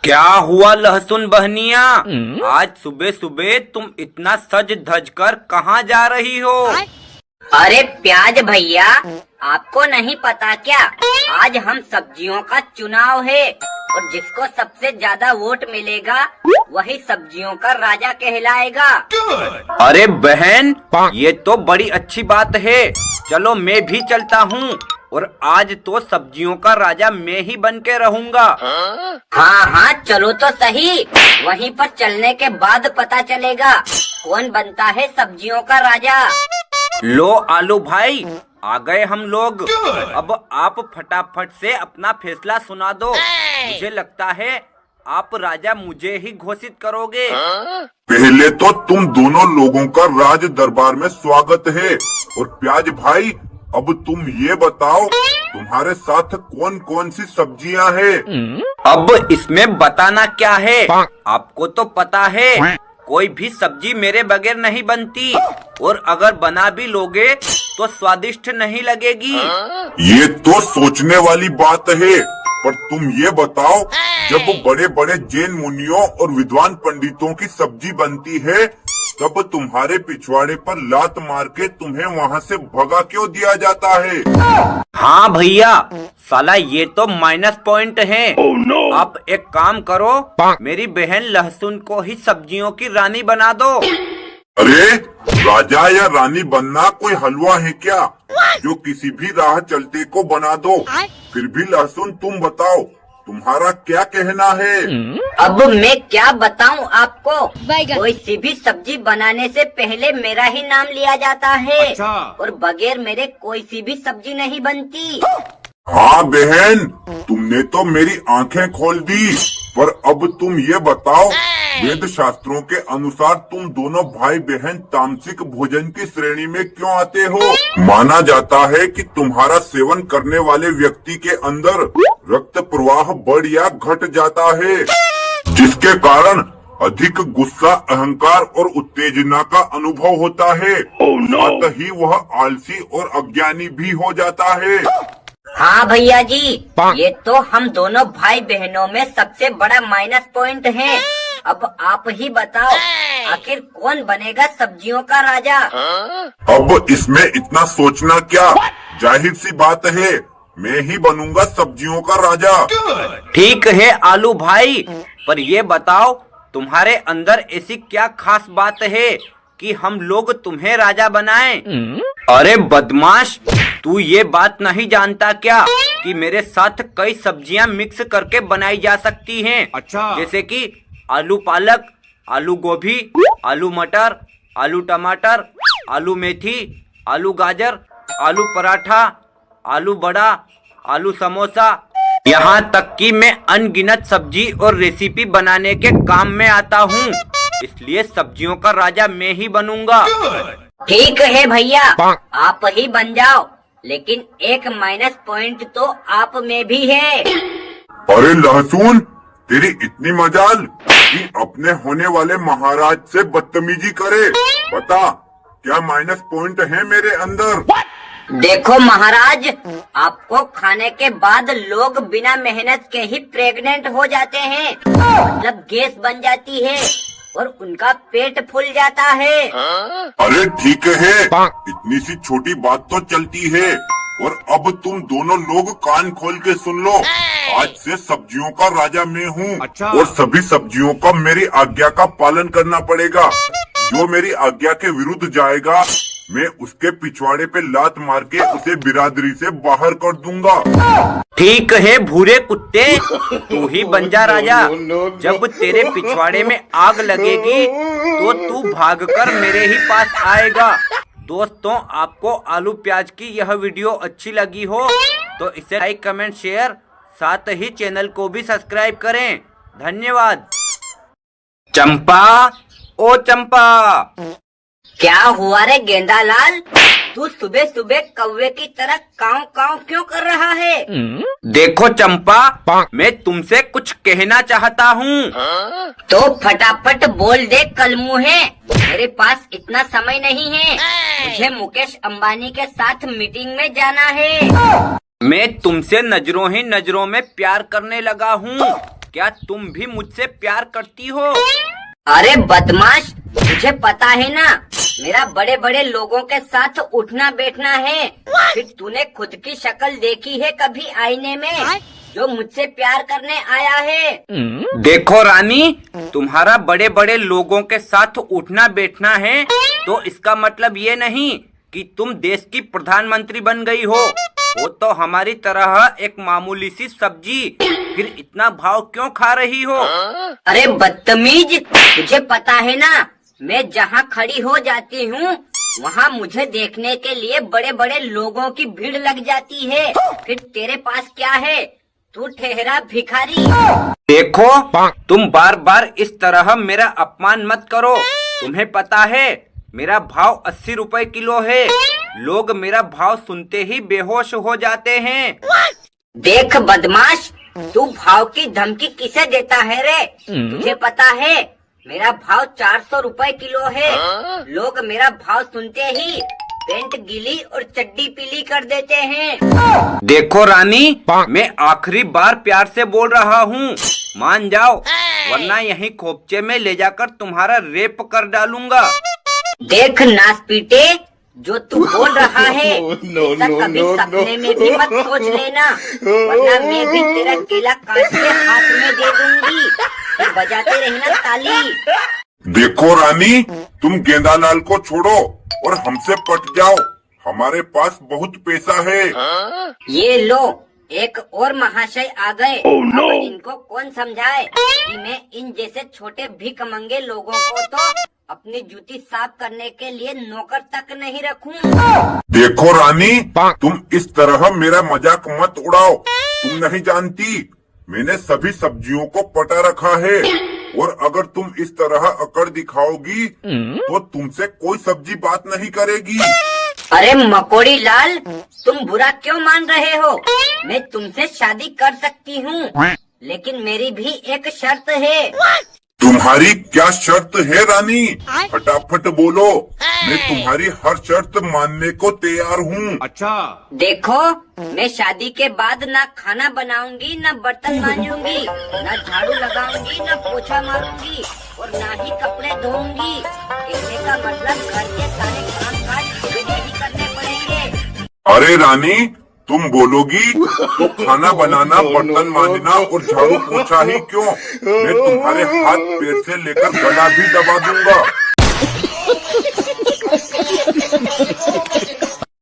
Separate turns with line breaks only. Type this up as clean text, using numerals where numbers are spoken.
क्या हुआ लहसुन बहनिया? आज सुबह सुबह तुम इतना सज धज कर कहाँ जा रही हो?
अरे प्याज भैया, आपको नहीं पता क्या? आज हम सब्जियों का चुनाव है और जिसको सबसे ज्यादा वोट मिलेगा वही सब्जियों का राजा कहलाएगा।
अरे बहन, ये तो बड़ी अच्छी बात है। चलो मैं भी चलता हूँ और आज तो सब्जियों का राजा मैं ही बन के रहूँगा।
हाँ हाँ चलो तो सही, वहीं पर चलने के बाद पता चलेगा कौन बनता है सब्जियों का राजा।
लो आलू भाई, आ गए हम लोग। अब आप फटाफट से अपना फैसला सुना दो। मुझे लगता है आप राजा मुझे ही घोषित करोगे।
पहले तो तुम दोनों लोगों का राज दरबार में स्वागत है। और प्याज भाई, अब तुम ये बताओ तुम्हारे साथ कौन कौन सी सब्जियां हैं?
अब इसमें बताना क्या है? आपको तो पता है कोई भी सब्जी मेरे बगैर नहीं बनती, और अगर बना भी लोगे तो स्वादिष्ट नहीं लगेगी।
ये तो सोचने वाली बात है, पर तुम ये बताओ, जब बड़े बड़े जैन मुनियों और विद्वान पंडितों की सब्जी बनती है तब तुम्हारे पिछवाड़े पर लात मार के तुम्हें वहाँ से भगा क्यों दिया जाता है?
हाँ भैया, साला ये तो माइनस पॉइंट है। आप एक काम करो, मेरी बहन लहसुन को ही सब्जियों की रानी बना दो।
अरे राजा या रानी बनना कोई हलवा है क्या जो किसी भी राह चलते को बना दो? फिर भी लहसुन, तुम बताओ तुम्हारा क्या कहना है?
अब मैं क्या बताऊं आपको, कोई सी भी सब्जी बनाने से पहले मेरा ही नाम लिया जाता है। और बगैर मेरे कोई सी भी सब्जी नहीं बनती।
हाँ बहन, तुमने तो मेरी आंखें खोल दी। पर अब तुम ये बताओ, वेद शास्त्रों के अनुसार तुम दोनों भाई बहन तामसिक भोजन की श्रेणी में क्यों आते हो? माना जाता है कि तुम्हारा सेवन करने वाले व्यक्ति के अंदर रक्त प्रवाह बढ़ या घट जाता है, जिसके कारण अधिक गुस्सा, अहंकार और उत्तेजना का अनुभव होता है। साथ ही वह आलसी और अज्ञानी भी हो जाता है।
हाँ भैया जी, ये तो हम दोनों भाई बहनों में सबसे बड़ा माइनस पॉइंट है। अब आप ही बताओ, आखिर कौन बनेगा सब्जियों का राजा?
अब इसमें इतना सोचना क्या, जाहिर सी बात है मैं ही बनूंगा सब्जियों का राजा।
ठीक है आलू भाई, पर ये बताओ तुम्हारे अंदर ऐसी क्या खास बात है कि हम लोग तुम्हें राजा बनाएं? अरे बदमाश, तू ये बात नहीं जानता क्या कि मेरे साथ कई सब्जियां मिक्स करके बनाई जा सकती हैं? अच्छा। जैसे कि आलू पालक, आलू गोभी, आलू मटर, आलू टमाटर, आलू मेथी, आलू गाजर, आलू पराठा, आलू बड़ा, आलू समोसा, यहाँ तक कि मैं अनगिनत सब्जी और रेसिपी बनाने के काम में आता हूँ। इसलिए सब्जियों का राजा मैं ही बनूंगा।
ठीक है भैया, आप ही बन जाओ, लेकिन एक माइनस पॉइंट तो आप में भी है।
अरे लहसुन, तेरी इतनी मजाल कि अपने होने वाले महाराज से बदतमीजी करे। बता, क्या माइनस पॉइंट है मेरे अंदर?
देखो महाराज, आपको खाने के बाद लोग बिना मेहनत के ही प्रेग्नेंट हो जाते हैं, मतलब गैस बन जाती है और उनका पेट फूल जाता है।
अरे ठीक है, इतनी सी छोटी बात तो चलती है। और अब तुम दोनों लोग कान खोल के सुन लो, आज से सब्जियों का राजा मैं हूँ। अच्छा। और सभी सब्जियों का मेरी आज्ञा का पालन करना पड़ेगा। जो मेरी आज्ञा के विरुद्ध जाएगा, मैं उसके पिछवाड़े पे लात मार के उसे बिरादरी से बाहर कर दूंगा।
ठीक है भूरे कुत्ते, तू ही बन जा राजा। जब तेरे पिछवाड़े में आग लगेगी तो तू भागकर मेरे ही पास आएगा। दोस्तों, आपको आलू प्याज की यह वीडियो अच्छी लगी हो तो इसे लाइक, कमेंट, शेयर, साथ ही चैनल को भी सब्सक्राइब करें। धन्यवाद। चंपा, ओ चंपा।
क्या हुआ रे गेंदालाल, तू सुबह सुबह कौवे की तरह काव काव क्यों कर रहा है?
देखो चंपा, मैं तुमसे कुछ कहना चाहता हूँ।
तो फटाफट बोल दे कलमुहे, मेरे पास इतना समय नहीं है। मुझे मुकेश अंबानी के साथ मीटिंग में जाना है।
मैं तुमसे नजरों ही नजरों में प्यार करने लगा हूँ। क्या तुम भी मुझसे प्यार करती हो?
अरे बदमाश, तुझे पता है ना मेरा बड़े बड़े लोगों के साथ उठना बैठना है। फिर तूने खुद की शक्ल देखी है कभी आईने में जो मुझसे प्यार करने आया है?
देखो रानी, तुम्हारा बड़े बड़े लोगों के साथ उठना बैठना है तो इसका मतलब ये नहीं कि तुम देश की प्रधानमंत्री बन गई हो। वो तो हमारी तरह एक मामूली सी सब्जी। फिर इतना भाव क्यों खा रही हो?
अरे बदतमीज, तुझे पता है ना मैं जहाँ खड़ी हो जाती हूँ वहाँ मुझे देखने के लिए बड़े बड़े लोगों की भीड़ लग जाती है। फिर तेरे पास क्या है? तू ठहरा भिखारी।
देखो, तुम बार बार इस तरह मेरा अपमान मत करो। तुम्हें पता है मेरा भाव 80 रुपए किलो है। लोग मेरा भाव सुनते ही बेहोश हो जाते हैं।
देख बदमाश, तू भाव की धमकी किसे देता है रे? तुझे पता है मेरा भाव 400 रुपए किलो है। लोग मेरा भाव सुनते ही पेंट गीली और चड्डी पीली कर देते हैं।
देखो रानी, मैं आखिरी बार प्यार से बोल रहा हूँ, मान जाओ वरना यहीं खोपचे में ले जाकर तुम्हारा रेप कर डालूंगा।
देख नासपीटे, जो तू बोल रहा है ऐसा कभी सपने में भी मत सोच लेना, वरना मैं भी तेरा केला काट के हाथ में दे दूंगी। तो बजाते रहना ताली।
देखो रानी, तुम गेंदालाल को छोड़ो और हमसे पट जाओ। हमारे पास बहुत पैसा है।
ये लो, एक और महाशय आ गए। अब इनको कौन समझाए कि मैं इन जैसे छोटे भिखमंगे लोगों को तो अपनी जूती साफ करने के लिए नौकर तक नहीं रखूं।
देखो रानी, तुम इस तरह मेरा मजाक मत उड़ाओ। तुम नहीं जानती मैंने सभी सब्जियों को पटा रखा है और अगर तुम इस तरह अकड़ दिखाओगी तो तुमसे कोई सब्जी बात नहीं करेगी।
अरे मकोड़ी लाल, तुम बुरा क्यों मान रहे हो? मैं तुमसे शादी कर सकती हूँ, लेकिन मेरी भी एक शर्त है।
तुम्हारी क्या शर्त है रानी? फटाफट बोलो, मैं तुम्हारी हर शर्त मानने को तैयार हूँ।
अच्छा,
देखो, मैं शादी के बाद ना खाना बनाऊंगी, ना बर्तन मांजूंगी, ना झाड़ू लगाऊंगी, ना पोछा मारूंगी और ना ही कपड़े धोऊंगी। कहने का मतलब घर के सारे काम काज मुझे ही करने पड़ेंगे।
अरे रानी, तुम बोलोगी तो खाना बनाना, बर्तन मांजना और झाड़ू पोछा ही क्यों, मैं तुम्हारे हाथ पैर से लेकर गला भी दबा दूंगा।